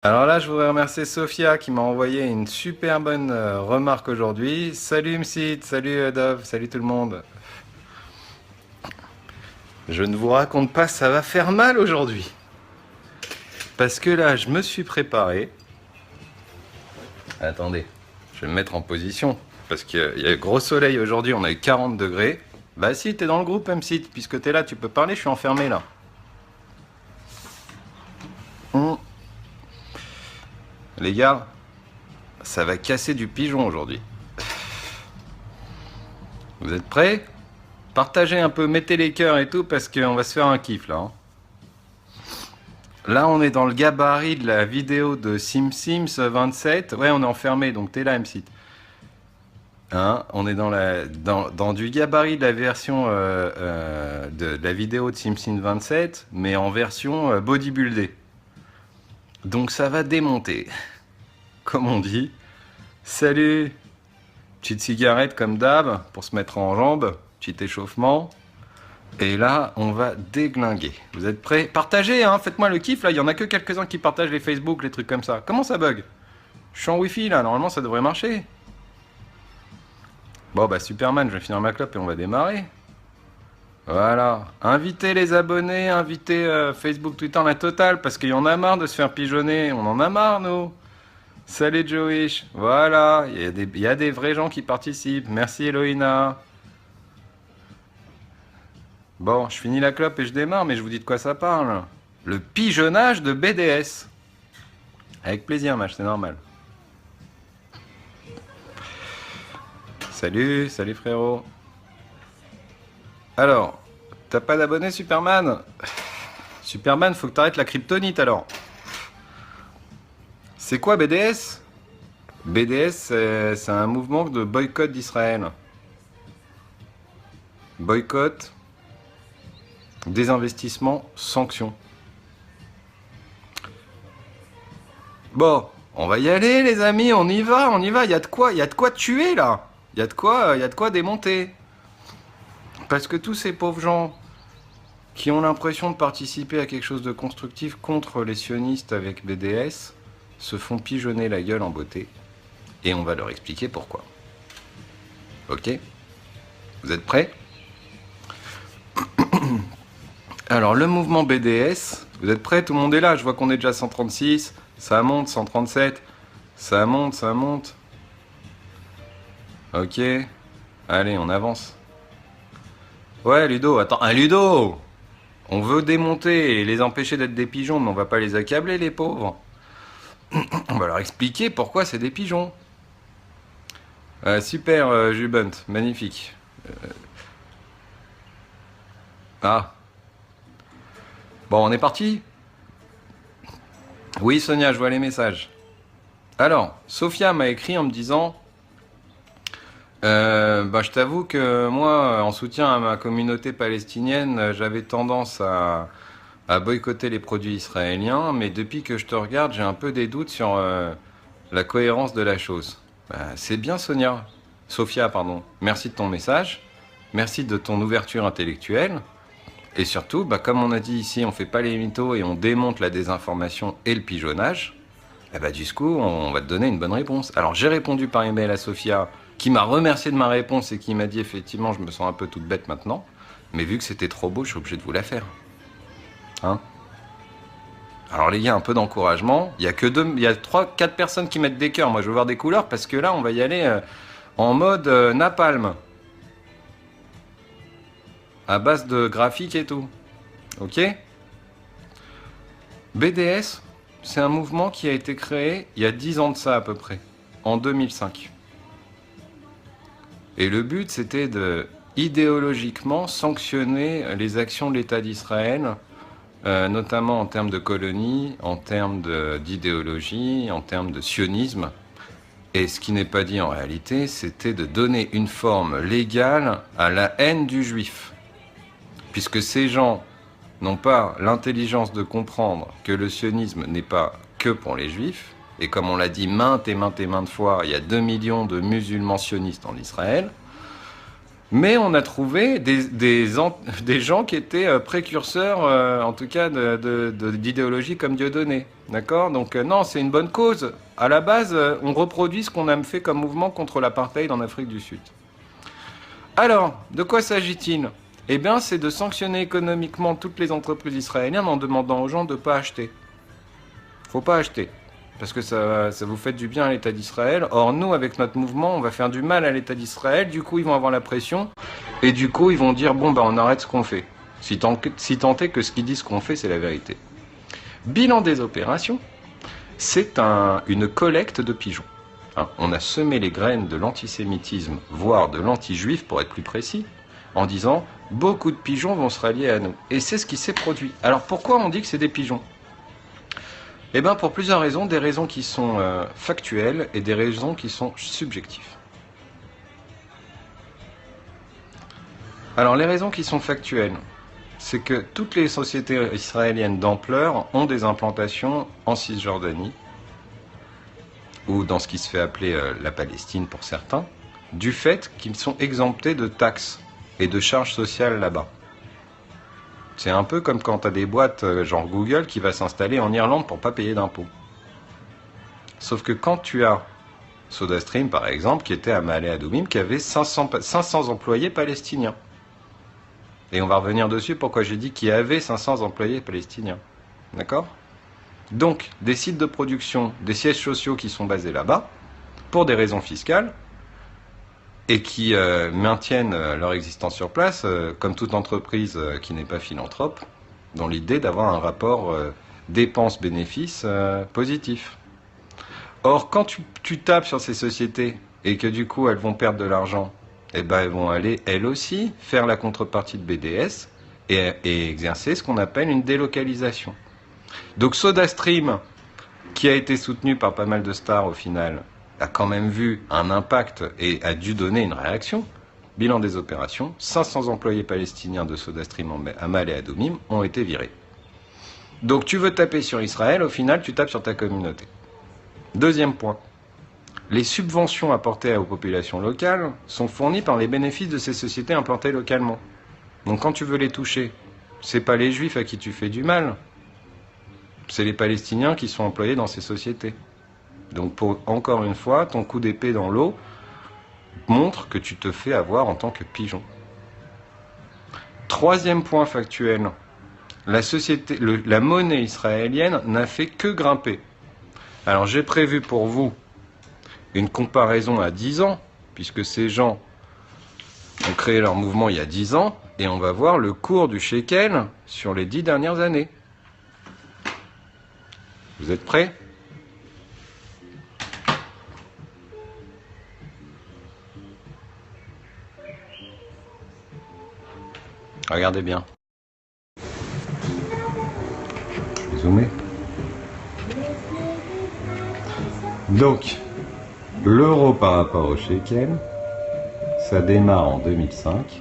Alors là, je voudrais remercier Sophia qui m'a envoyé une super bonne remarque aujourd'hui. Salut Msid, salut Dove, salut tout le monde. Je ne vous raconte pas, ça va faire mal aujourd'hui. Parce que là, je me suis préparé. Attendez, je vais me mettre en position. Parce qu'il y a gros soleil aujourd'hui, on a eu 40 degrés. Bah si, t'es dans le groupe Msid, puisque t'es là, tu peux parler, je suis enfermé là. Hum. Les gars, ça va casser du pigeon aujourd'hui. Vous êtes prêts? Partagez un peu, mettez les cœurs et tout, parce qu'on va se faire un kiff là. Là, on est dans le gabarit de la vidéo de SimSims 27. Ouais, on est enfermé, donc t'es là, MC. Hein, on est dans du gabarit de la version de la vidéo de SimSims 27, mais en version bodybuildée. Donc ça va démonter. Comme on dit. Salut! Petite cigarette comme d'hab, pour se mettre en jambe. Petit échauffement. Et là, on va déglinguer. Vous êtes prêts? Partagez, hein, faites-moi le kiff, là, il y en a que quelques-uns qui partagent les Facebook, les trucs comme ça. Comment ça bug? Je suis en Wi-Fi, là, normalement ça devrait marcher. Bon, bah Superman, je vais finir ma clope et on va démarrer. Voilà. Invitez les abonnés, invitez Facebook, Twitter, la totale, parce qu'il y en a marre de se faire pigeonner. On en a marre, nous. Salut Joish. Voilà, il y a des vrais gens qui participent. Merci Eloïna. Bon, je finis la clope et je démarre, mais je vous dis de quoi ça parle. Le pigeonnage de BDS. Avec plaisir, match, c'est normal. Salut, salut frérot. Alors, t'as pas d'abonné Superman? Superman, faut que t'arrêtes la kryptonite alors. C'est quoi BDS? BDS, c'est un mouvement de boycott d'Israël. Boycott, désinvestissement, sanctions. Bon, on va y aller les amis, on y va, on y va. Il y a de quoi tuer là. Il y a de quoi démonter. Parce que tous ces pauvres gens qui ont l'impression de participer à quelque chose de constructif contre les sionistes avec BDS se font pigeonner la gueule en beauté. Et on va leur expliquer pourquoi. Ok? Vous êtes prêts? Alors, le mouvement BDS, vous êtes prêts? Tout le monde est là. Je vois qu'on est déjà 136. Ça monte, 137. Ça monte, ça monte. Ok. Allez, on avance. Ouais, Ludo, attends. Ah, Ludo! On veut démonter et les empêcher d'être des pigeons, mais on va pas les accabler, les pauvres. On va leur expliquer pourquoi c'est des pigeons. Super, Jubunt, magnifique. Ah. Bon, on est parti? Oui, Sonia, je vois les messages. Alors, Sophia m'a écrit en me disant bah, je t'avoue que moi, en soutien à ma communauté palestinienne, j'avais tendance à boycotter les produits israéliens, mais depuis que je te regarde, j'ai un peu des doutes sur la cohérence de la chose. Bah, c'est bien, Sonia. Sophia, pardon. Merci de ton message. Merci de ton ouverture intellectuelle. Et surtout, bah, comme on a dit ici, on fait pas les mythos et on démonte la désinformation et le pigeonnage. Eh bah, du coup, on va te donner une bonne réponse. Alors, j'ai répondu par email à Sophia, qui m'a remercié de ma réponse et qui m'a dit effectivement, je me sens un peu toute bête maintenant. Mais vu que c'était trop beau, je suis obligé de vous la faire. Hein? Alors les gars, un peu d'encouragement. Il y a que deux, il y a 3, 4 personnes qui mettent des cœurs. Moi, je veux voir des couleurs parce que là, on va y aller en mode napalm, à base de graphique et tout. Ok? BDS, c'est un mouvement qui a été créé il y a 10 ans de ça à peu près, en 2005. Et le but, c'était de idéologiquement sanctionner les actions de l'État d'Israël, notamment en termes de colonies, en termes d'idéologie, en termes de sionisme. Et ce qui n'est pas dit en réalité, c'était de donner une forme légale à la haine du juif. Puisque ces gens n'ont pas l'intelligence de comprendre que le sionisme n'est pas que pour les juifs, et comme on l'a dit maintes et maintes et maintes fois, il y a 2 millions de musulmans sionistes en Israël, Mais on a trouvé des gens qui étaient précurseurs, en tout cas, d'idéologie comme Dieudonné. D'accord? Donc non, c'est une bonne cause. À la base, on reproduit ce qu'on a fait comme mouvement contre l'apartheid en Afrique du Sud. Alors, de quoi s'agit-il? Eh bien, c'est de sanctionner économiquement toutes les entreprises israéliennes en demandant aux gens de ne pas acheter. Faut pas acheter. Parce que ça vous fait du bien à l'État d'Israël. Or, nous, avec notre mouvement, on va faire du mal à l'État d'Israël. Du coup, ils vont avoir la pression. Et du coup, ils vont dire, bon, bah, on arrête ce qu'on fait. Si tant est que ce qu'ils disent qu'on fait, c'est la vérité. Bilan des opérations, c'est une collecte de pigeons. Hein, on a semé les graines de l'antisémitisme, voire de l'anti-juif, pour être plus précis, en disant, beaucoup de pigeons vont se rallier à nous. Et c'est ce qui s'est produit. Alors, pourquoi on dit que c'est des pigeons ? Eh bien, pour plusieurs raisons, des raisons qui sont factuelles et des raisons qui sont subjectives. Alors, les raisons qui sont factuelles, c'est que toutes les sociétés israéliennes d'ampleur ont des implantations en Cisjordanie, ou dans ce qui se fait appeler la Palestine pour certains, du fait qu'ils sont exemptés de taxes et de charges sociales là-bas. C'est un peu comme quand tu as des boîtes genre Google qui va s'installer en Irlande pour pas payer d'impôts. Sauf que quand tu as SodaStream par exemple, qui était à Ma'ale Adumim, qui avait 500 employés palestiniens. Et on va revenir dessus pourquoi j'ai dit qu'il y avait 500 employés palestiniens. D'accord ? Donc, des sites de production, des sièges sociaux qui sont basés là-bas, pour des raisons fiscales, et qui maintiennent leur existence sur place, comme toute entreprise qui n'est pas philanthrope, dans l'idée d'avoir un rapport dépenses-bénéfices positif. Or, quand tu tapes sur ces sociétés et que du coup elles vont perdre de l'argent, eh ben, elles vont aller, elles aussi, faire la contrepartie de BDS et exercer ce qu'on appelle une délocalisation. Donc SodaStream, qui a été soutenu par pas mal de stars au final, a quand même vu un impact et a dû donner une réaction. Bilan des opérations, 500 employés palestiniens de SodaStream à Ma'ale Adumim ont été virés. Donc tu veux taper sur Israël, au final tu tapes sur ta communauté. Deuxième point, les subventions apportées aux populations locales sont fournies par les bénéfices de ces sociétés implantées localement. Donc quand tu veux les toucher, c'est pas les juifs à qui tu fais du mal, c'est les Palestiniens qui sont employés dans ces sociétés. Donc encore une fois, ton coup d'épée dans l'eau montre que tu te fais avoir en tant que pigeon. Troisième point factuel, la monnaie israélienne n'a fait que grimper. Alors j'ai prévu pour vous une comparaison à 10 ans, puisque ces gens ont créé leur mouvement il y a 10 ans, et on va voir le cours du shekel sur les 10 dernières années. Vous êtes prêts ? Regardez bien. Zoomez. Donc, l'euro par rapport au shekel, ça démarre en 2005,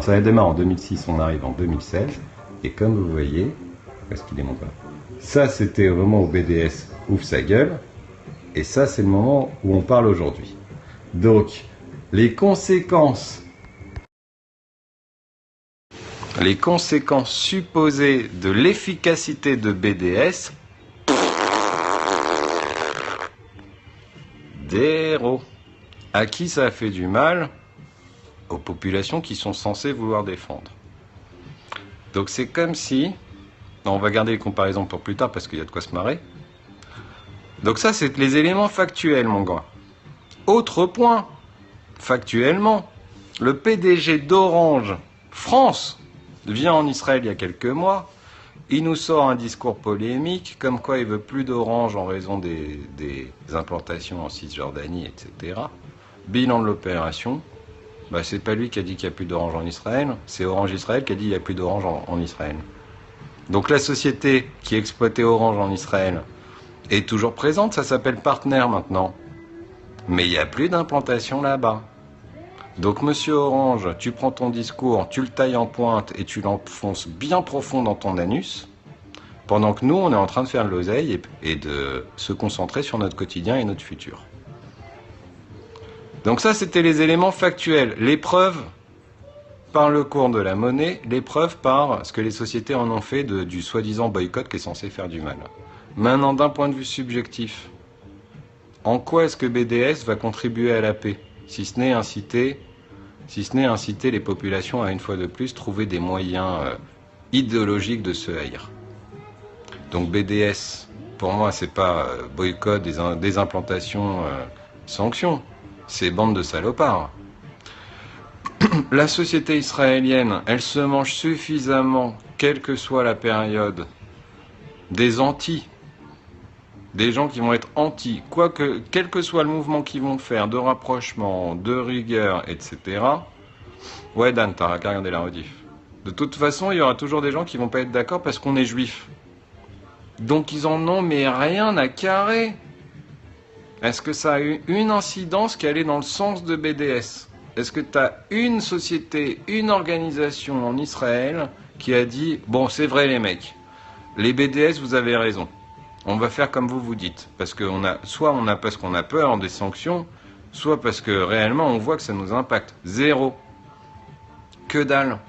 ça démarre en 2006, on arrive en 2016, et comme vous voyez, est-ce qu'il est mon pas ? Ça c'était au moment où BDS ouvre sa gueule, et ça c'est le moment où on parle aujourd'hui. Donc, les conséquences supposées de l'efficacité de BDS, zéro. À qui ça a fait du mal? Aux populations qui sont censées vouloir défendre. Donc c'est comme si... Non, on va garder les comparaisons pour plus tard parce qu'il y a de quoi se marrer. Donc ça, c'est les éléments factuels, mon gars. Autre point, factuellement, le PDG d'Orange France vient en Israël il y a quelques mois. Il nous sort un discours polémique, comme quoi il veut plus d'Orange en raison des implantations en Cisjordanie, etc. Bilan de l'opération, bah, c'est pas lui qui a dit qu'il n'y a plus d'Orange en Israël, c'est Orange Israël qui a dit qu'il n'y a plus d'Orange en Israël. Donc la société qui exploitait Orange en Israël est toujours présente, ça s'appelle Partner maintenant. Mais il n'y a plus d'implantation là-bas. Donc monsieur Orange, tu prends ton discours, tu le tailles en pointe et tu l'enfonces bien profond dans ton anus, pendant que nous, on est en train de faire de l'oseille et de se concentrer sur notre quotidien et notre futur. Donc ça, c'était les éléments factuels. Les preuves par le cours de la monnaie, les preuves par ce que les sociétés en ont fait du soi-disant boycott qui est censé faire du mal. Maintenant, d'un point de vue subjectif, en quoi est-ce que BDS va contribuer à la paix, si ce n'est inciter les populations à, une fois de plus, trouver des moyens idéologiques de se haïr. Donc BDS, pour moi, c'est pas boycott, des implantations, sanctions. C'est bande de salopards. La société israélienne, elle se mange suffisamment, quelle que soit la période, des anti, des gens qui vont être anti, quel que soit le mouvement qu'ils vont faire, de rapprochement, de rigueur, etc. Ouais, Dan, t'as qu'à regarder la rediff. De toute façon, il y aura toujours des gens qui vont pas être d'accord parce qu'on est juif. Donc ils en ont mais rien à carrer. Est-ce que ça a eu une incidence qui allait dans le sens de BDS? Est-ce que tu as une société, une organisation en Israël qui a dit « Bon, c'est vrai les mecs, les BDS, vous avez raison. On va faire comme vous dites. » Parce que parce qu'on a peur des sanctions, soit parce que réellement on voit que ça nous impacte. Zéro. Que dalle.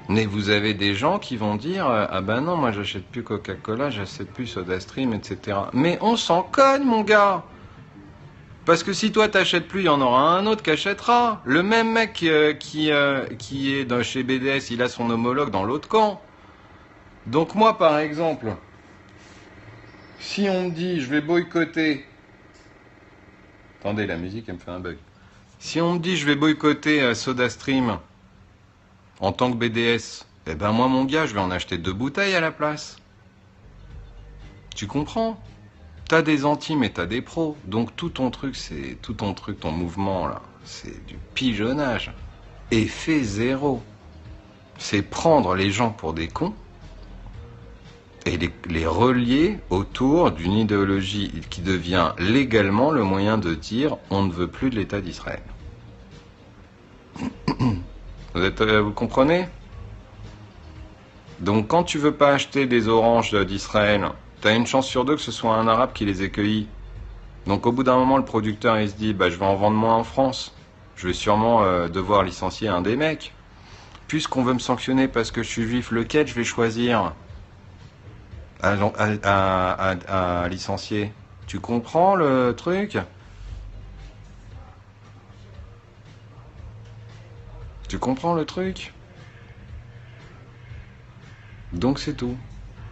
Mais vous avez des gens qui vont dire « Ah ben non, moi j'achète plus Coca-Cola, j'achète plus SodaStream, etc. » Mais on s'en cogne, mon gars. Parce que si toi t'achètes plus, il y en aura un autre qui achètera. Le même mec qui est chez BDS, il a son homologue dans l'autre camp. Donc moi, par exemple, si on me dit je vais boycotter... Attendez, la musique, elle me fait un bug. Si on me dit je vais boycotter SodaStream en tant que BDS, eh ben moi, mon gars, je vais en acheter 2 bouteilles à la place. Tu comprends ? T'as des anti, mais t'as des pros. Donc tout ton truc, ton mouvement, là, c'est du pigeonnage. Effet zéro. C'est prendre les gens pour des cons et les relier autour d'une idéologie qui devient légalement le moyen de dire on ne veut plus de l'État d'Israël. Vous comprenez? Donc quand tu veux pas acheter des oranges d'Israël, t'as une chance sur 2 que ce soit un arabe qui les ait cueillis. Donc au bout d'un moment, le producteur il se dit bah je vais en vendre moins en France. Je vais sûrement devoir licencier un des mecs. Puisqu'on veut me sanctionner parce que je suis juif, lequel je vais choisir à licencier? Tu comprends le truc? Tu comprends le truc? Donc c'est tout.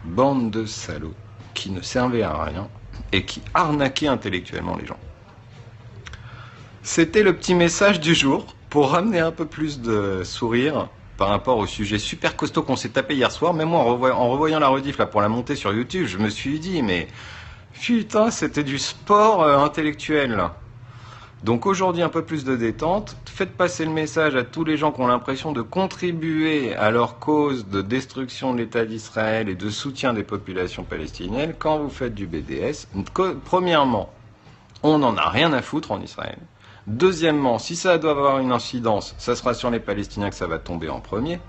Bande de salauds qui ne servaient à rien et qui arnaquaient intellectuellement les gens. C'était le petit message du jour pour ramener un peu plus de sourire par rapport au sujet super costaud qu'on s'est tapé hier soir. Même moi, en revoyant la rediff là, pour la montée sur YouTube, je me suis dit, mais putain, c'était du sport intellectuel là. Donc aujourd'hui, un peu plus de détente. Faites passer le message à tous les gens qui ont l'impression de contribuer à leur cause de destruction de l'État d'Israël et de soutien des populations palestiniennes quand vous faites du BDS. Premièrement, on n'en a rien à foutre en Israël. Deuxièmement, si ça doit avoir une incidence, ça sera sur les Palestiniens que ça va tomber en premier.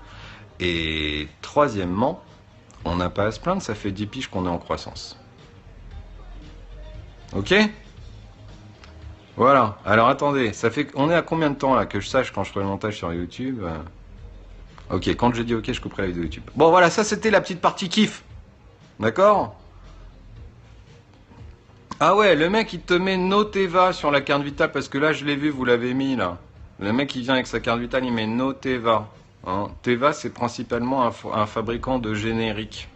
Et troisièmement, on n'a pas à se plaindre, ça fait 10 piges qu'on est en croissance. Ok ? Voilà. Alors attendez, on est à combien de temps là que je sache quand je ferai le montage sur YouTube? Ok, quand je dis ok, je couperai la vidéo YouTube. Bon voilà, ça c'était la petite partie kiff. D'accord? Ah ouais, le mec il te met No Teva sur la carte vitale parce que là je l'ai vu, vous l'avez mis là. Le mec il vient avec sa carte vitale, il met No Teva. Hein. Teva c'est principalement un fabricant de génériques.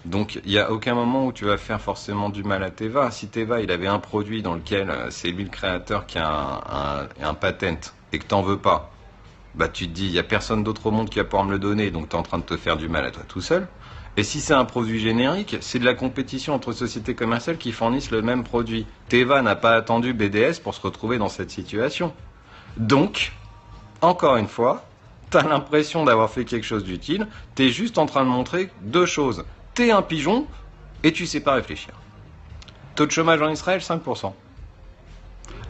Donc il n'y a aucun moment où tu vas faire forcément du mal à Teva. Si Teva il avait un produit dans lequel c'est lui le créateur qui a un patent et que t'en veux pas, bah tu te dis il n'y a personne d'autre au monde qui va pouvoir me le donner, donc tu es en train de te faire du mal à toi tout seul. Et si c'est un produit générique, c'est de la compétition entre sociétés commerciales qui fournissent le même produit. Teva n'a pas attendu BDS pour se retrouver dans cette situation. Donc, encore une fois, t'as l'impression d'avoir fait quelque chose d'utile, t'es juste en train de montrer 2 choses. T'es un pigeon et tu sais pas réfléchir. Taux de chômage en Israël, 5%.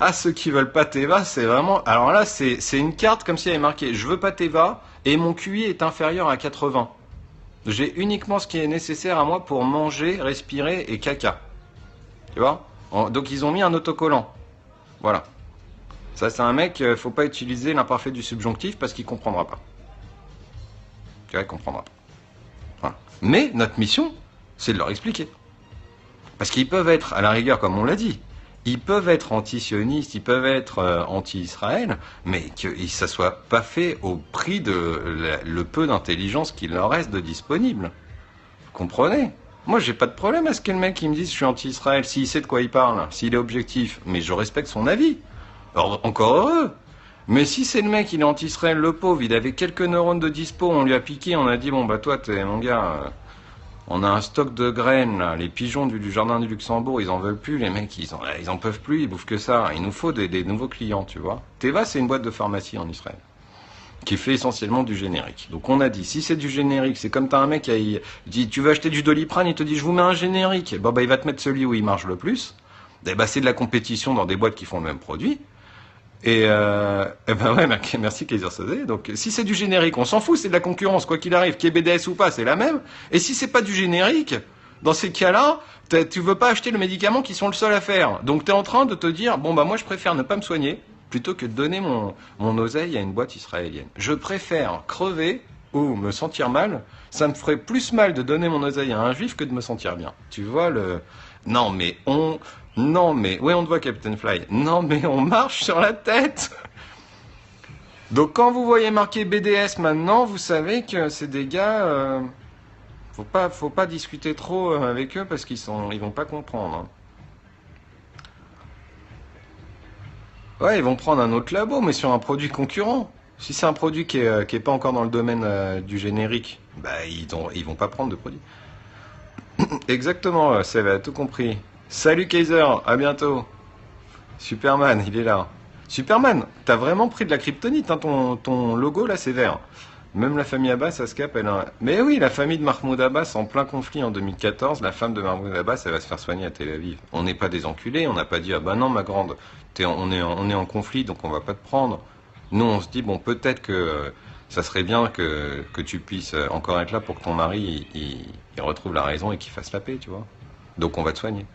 Ah, ceux qui veulent pas Teva, c'est vraiment... Alors là, c'est une carte comme si elle avait marqué « Je veux pas Teva et mon QI est inférieur à 80 ». J'ai uniquement ce qui est nécessaire à moi pour manger, respirer et caca. Tu vois? Donc ils ont mis un autocollant. Voilà. Ça, c'est un mec, faut pas utiliser l'imparfait du subjonctif parce qu'il comprendra pas. Tu vois, il comprendra pas. Voilà. Mais notre mission, c'est de leur expliquer. Parce qu'ils peuvent être, à la rigueur, comme on l'a dit, ils peuvent être anti-sionistes, ils peuvent être anti-Israël, mais que ça soit pas fait au prix de le peu d'intelligence qu'il leur reste de disponible. Vous comprenez? Moi, j'ai pas de problème à ce que le mec il me dise je suis anti-Israël, s'il sait de quoi il parle, s'il est objectif, mais je respecte son avis. Alors, encore heureux. Mais si c'est le mec, il est anti-Israël, le pauvre, il avait quelques neurones de dispo, on lui a piqué, on a dit bon bah toi, t'es mon gars, on a un stock de graines là, les pigeons du jardin du Luxembourg, ils en veulent plus, les mecs, ils en peuvent plus, ils bouffent que ça. Il nous faut des nouveaux clients, tu vois. Teva, c'est une boîte de pharmacie en Israël qui fait essentiellement du générique. Donc on a dit, si c'est du générique, c'est comme t'as un mec qui dit, tu veux acheter du Doliprane, il te dit, je vous mets un générique. Bon bah il va te mettre celui où il marche le plus. Et bah c'est de la compétition dans des boîtes qui font le même produit. Et ben ouais, merci Kaiser Soze. Donc si c'est du générique, on s'en fout, c'est de la concurrence, quoi qu'il arrive, qu'il y ait BDS ou pas, c'est la même. Et si c'est pas du générique, dans ces cas-là, tu veux pas acheter le médicament qu'ils sont le seul à faire. Donc tu es en train de te dire, bon bah moi je préfère ne pas me soigner, plutôt que de donner mon oseille à une boîte israélienne. Je préfère crever ou me sentir mal, ça me ferait plus mal de donner mon oseille à un juif que de me sentir bien. Tu vois le... Non mais ouais, on te voit, Captain Fly. Non, mais on marche sur la tête. Donc, quand vous voyez marqué BDS maintenant, vous savez que c'est des gars. Faut pas discuter trop avec eux parce ils vont pas comprendre. Hein. Ouais, ils vont prendre un autre labo, mais sur un produit concurrent. Si c'est un produit qui est pas encore dans le domaine du générique, bah ils vont pas prendre de produit. Exactement, ça va tout compris. Salut Kaiser, à bientôt. Superman, il est là. Superman, t'as vraiment pris de la kryptonite, hein, ton logo là c'est vert. Même la famille Abbas, ça se capte, elle a... Mais oui, la famille de Mahmoud Abbas en plein conflit en 2014, la femme de Mahmoud Abbas, elle va se faire soigner à Tel Aviv. On n'est pas des enculés, on n'a pas dit ah bah non ma grande, on est en conflit donc on va pas te prendre. Nous on se dit bon peut-être que ça serait bien que tu puisses encore être là pour que ton mari il retrouve la raison et qu'il fasse la paix, tu vois. Donc on va te soigner.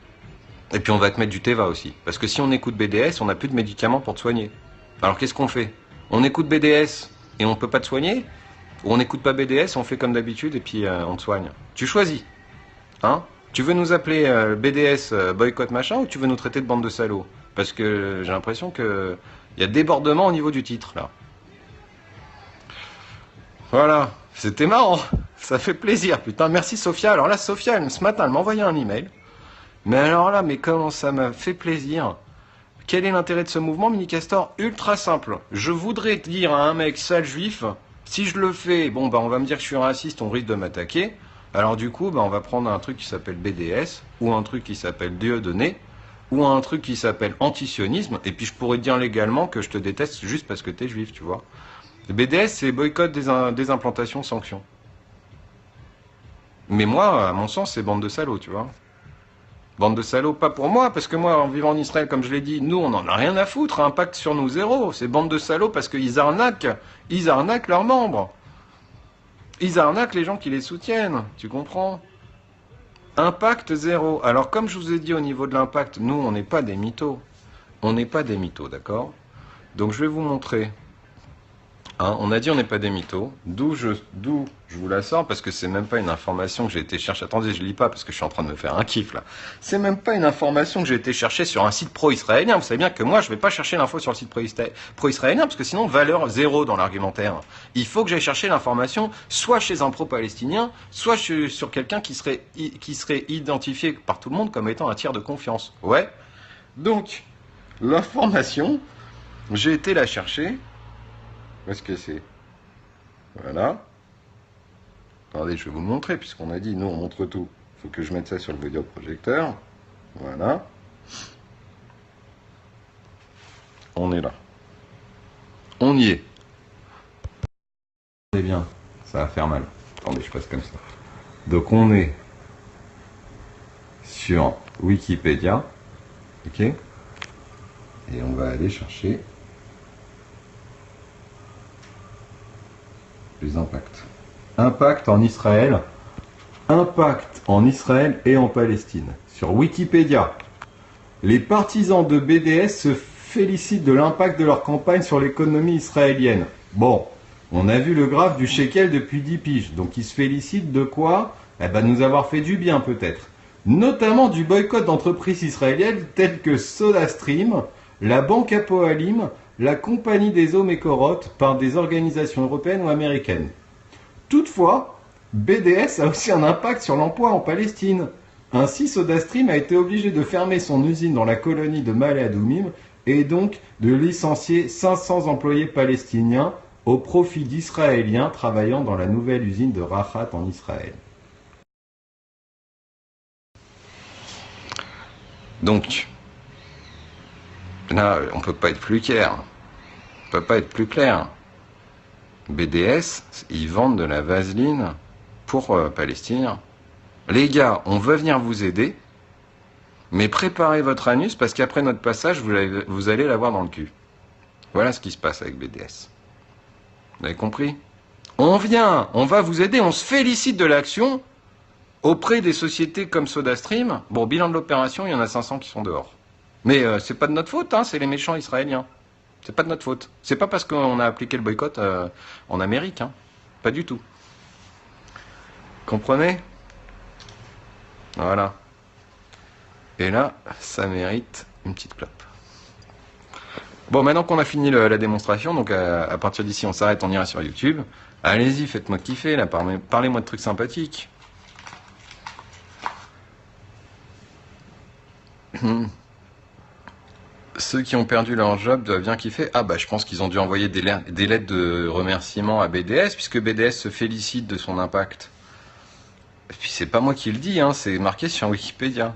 Et puis on va te mettre du Teva aussi. Parce que si on écoute BDS, on n'a plus de médicaments pour te soigner. Alors qu'est-ce qu'on fait? On écoute BDS et on peut pas te soigner? Ou on n'écoute pas BDS, on fait comme d'habitude et puis on te soigne? Tu choisis. Hein? Tu veux nous appeler BDS boycott machin ou tu veux nous traiter de bande de salauds? Parce que j'ai l'impression que il y a débordement au niveau du titre là. Voilà, c'était marrant. Ça fait plaisir. Putain, merci Sophia. Alors là, Sophia, ce matin, elle m'a envoyé un email. Mais alors là, mais comment ça m'a fait plaisir. Quel est l'intérêt de ce mouvement, Mini Castor? Ultra simple. Je voudrais dire à un mec sale juif, si je le fais, bon bah on va me dire que je suis raciste, on risque de m'attaquer. Alors du coup, bah on va prendre un truc qui s'appelle BDS, ou un truc qui s'appelle Dieudonné, ou un truc qui s'appelle antisionisme, et puis je pourrais te dire légalement que je te déteste juste parce que t'es juif, tu vois. Le BDS, c'est boycott des implantations, sanctions. Mais moi, à mon sens, c'est bande de salauds, tu vois. Bande de salauds, pas pour moi, parce que moi, en vivant en Israël, comme je l'ai dit, nous, on n'en a rien à foutre, impact sur nous zéro. C'est bande de salauds parce qu'ils arnaquent leurs membres. Ils arnaquent les gens qui les soutiennent, tu comprends? Impact zéro. Alors, comme je vous ai dit au niveau de l'impact, nous, on n'est pas des mythos. On n'est pas des mythos, d'accord? Donc, je vais vous montrer. Hein, on a dit on n'est pas des mythos, d'où je vous la sors parce que c'est même pas une information que j'ai été chercher. Attendez, je lis pas parce que je suis en train de me faire un kiff là. C'est même pas une information que j'ai été chercher sur un site pro-israélien. Vous savez bien que moi je vais pas chercher l'info sur le site pro-israélien parce que sinon valeur zéro dans l'argumentaire. Il faut que j'aille chercher l'information soit chez un pro-palestinien, soit sur quelqu'un qui serait identifié par tout le monde comme étant un tiers de confiance. Ouais. Donc l'information, j'ai été la chercher. Où est-ce que c'est? Voilà. Attendez, je vais vous le montrer, puisqu'on a dit, nous, on montre tout. Il faut que je mette ça sur le vidéoprojecteur. Voilà. On est là. On y est. C'est bien. Ça va faire mal. Attendez, je passe comme ça. Donc, on est sur Wikipédia. OK? Et on va aller chercher les impacts. Impact en Israël. Impact en Israël et en Palestine. Sur Wikipédia. Les partisans de BDS se félicitent de l'impact de leur campagne sur l'économie israélienne. Bon, on a vu le graphe du shekel depuis 10 piges, donc ils se félicitent de quoi? Eh ben, nous avoir fait du bien peut-être. Notamment du boycott d'entreprises israéliennes telles que SodaStream, la Banque Hapoalim, la Compagnie des eaux Mekorot par des organisations européennes ou américaines. Toutefois, BDS a aussi un impact sur l'emploi en Palestine. Ainsi, SodaStream a été obligé de fermer son usine dans la colonie de Ma'ale Adumim et donc de licencier 500 employés palestiniens au profit d'Israéliens travaillant dans la nouvelle usine de Rachat en Israël. Donc, là, on ne peut pas être plus clair. On peut pas être plus clair. BDS, ils vendent de la vaseline pour Palestiniens. Les gars, on veut venir vous aider, mais préparez votre anus parce qu'après notre passage, vous allez l'avoir dans le cul. Voilà ce qui se passe avec BDS. Vous avez compris? On vient, on va vous aider, on se félicite de l'action auprès des sociétés comme SodaStream. Bon, bilan de l'opération, il y en a 500 qui sont dehors. Mais c'est pas de notre faute, hein, c'est les méchants israéliens. C'est pas de notre faute. C'est pas parce qu'on a appliqué le boycott en Amérique, hein. Pas du tout. Comprenez? Voilà. Et là, ça mérite une petite clope. Bon, maintenant qu'on a fini la démonstration, donc à partir d'ici, on s'arrête, on ira sur YouTube. Allez-y, faites-moi kiffer, là, parlez-moi de trucs sympathiques. Ceux qui ont perdu leur job doivent bien kiffer. Ah bah je pense qu'ils ont dû envoyer des lettres de remerciement à BDS, puisque BDS se félicite de son impact. Et puis c'est pas moi qui le dis, hein, c'est marqué sur Wikipédia.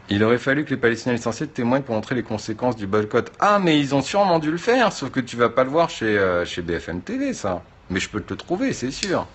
Il aurait fallu que les Palestiniens licenciés témoignent pour montrer les conséquences du boycott. Ah mais ils ont sûrement dû le faire, sauf que tu vas pas le voir chez BFM TV ça. Mais je peux te le trouver, c'est sûr.